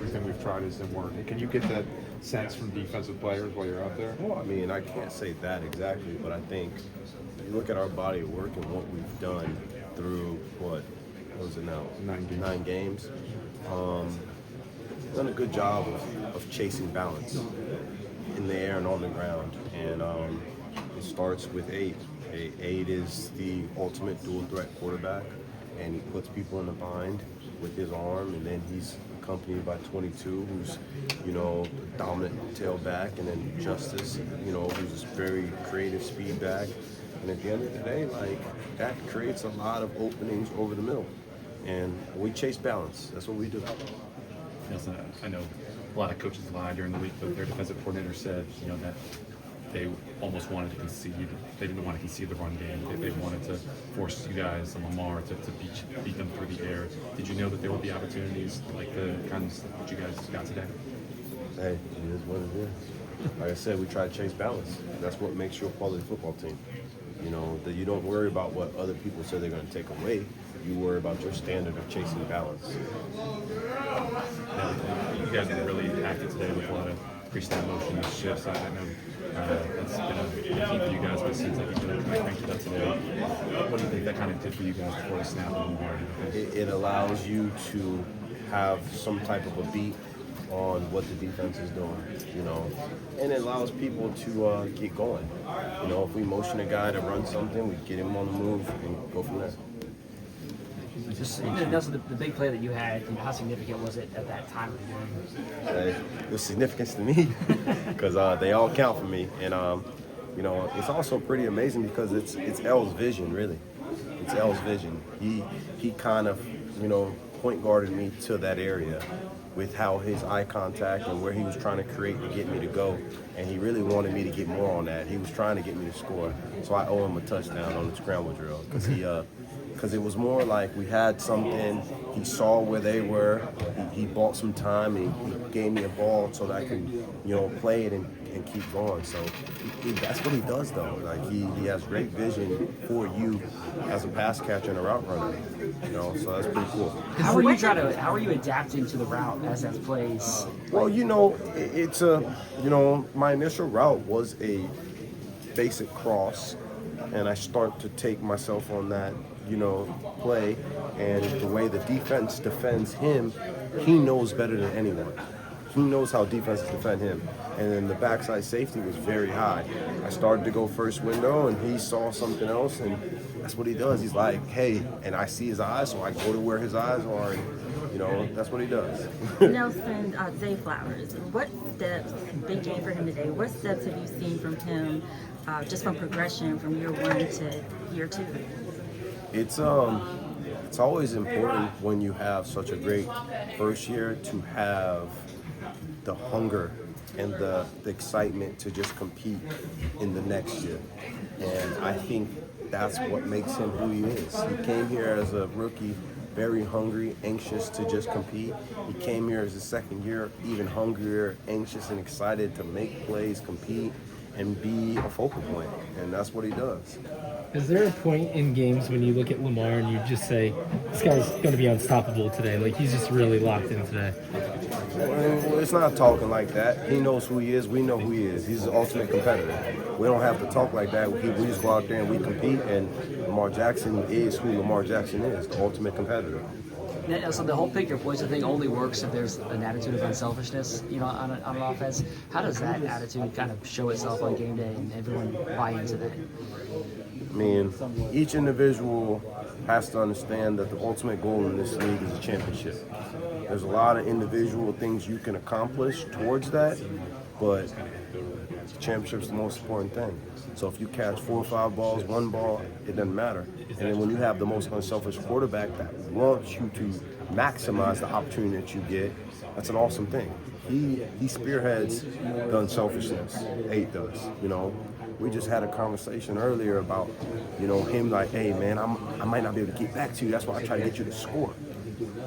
everything we've tried isn't working. Can you get that sense from defensive players while you're out there? Well, I mean, I can't say that exactly, but I think you look at our body of work and what we've done through, what was it now? 9 games. Done a good job of chasing balance in the air and on the ground. And it starts with 8. 8 is the ultimate dual threat quarterback, and he puts people in the bind with his arm, and then he's accompanied by 22, who's, a dominant tailback, and then Justice, who's this very creative speed back. And at the end of the day, that creates a lot of openings over the middle. And we chase balance. That's what we do. Nelson, I know a lot of coaches lied during the week, but their defensive coordinator said, that they almost wanted to concede. They didn't want to concede the run game. They wanted to force you guys and Lamar to beat them through the air. Did you know that there would be opportunities like the kinds that you guys got today? Hey, it is what it is. Like I said, we try to chase balance. That's what makes you a quality football team. That you don't worry about what other people say they're going to take away. You worry about your standard of chasing balance. Now, you guys were really active today with a lot of pre-snap motion shifts. I know that's been a key for you guys, but it seems like you really cranked it up today. What do you think that kind of did for you guys before the snap? It allows you to have some type of a beat on what the defense is doing, and it allows people to get going. If we motion a guy to run something, we get him on the move and go from there. Just Nelson, the big play that you had, how significant was it at that time of the game? It was significance to me because they all count for me, and it's also pretty amazing because it's L's vision, really. It's L's vision. He kind of point guarded me to that area with how his eye contact and where he was trying to create to get me to go, and he really wanted me to get more on that. He was trying to get me to score, so I owe him a touchdown on the scramble drill because it was more like we had something. He saw where they were. He bought some time, and he gave me a ball so that I can, play it and keep going. So that's what he does, though. He has great vision for you as a pass catcher and a route runner. So that's pretty cool. How are you adapting to the route as that plays? Well, it's my initial route was a basic cross, and I start to take myself on that play, and the way the defense defends him, he knows better than anyone. He knows how defenses defend him. And then the backside safety was very high. I started to go first window, and he saw something else, and that's what he does. He's like, hey, and I see his eyes, so I go to where his eyes are, and that's what he does. Nelson, Zay Flowers, what steps, big game for him today, what steps have you seen from him just from progression from year 1 to year 2? It's always important when you have such a great first year to have the hunger and the excitement to just compete in the next year. And I think that's what makes him who he is. He came here as a rookie, very hungry, anxious to just compete. He came here as a second year, even hungrier, anxious and excited to make plays, compete, and be a focal point. And that's what he does. Is there a point in games when you look at Lamar and you just say, this guy's going to be unstoppable today? Like, he's just really locked in today. Well, it's not talking like that. He knows who he is. We know who he is. He's the ultimate competitor. We don't have to talk like that. We just go out there and we compete, and Lamar Jackson is who Lamar Jackson is, the ultimate competitor. So the whole pick your poison thing only works if there's an attitude of unselfishness, on an offense. How does that attitude kind of show itself on game day and everyone buy into that? I mean, each individual has to understand that the ultimate goal in this league is a championship. There's a lot of individual things you can accomplish towards that, but the championship's the most important thing. So if you catch 4 or 5 balls, 1 ball, it doesn't matter. And then when you have the most unselfish quarterback that wants you to maximize the opportunity that you get, that's an awesome thing. He spearheads the unselfishness. 8 does, We just had a conversation earlier about, him like, hey, man, I might not be able to get back to you. That's why I try to get you to score.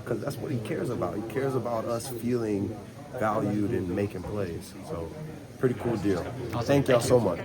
Because that's what he cares about. He cares about us feeling valued and making plays. So, pretty cool deal. Thank y'all so much.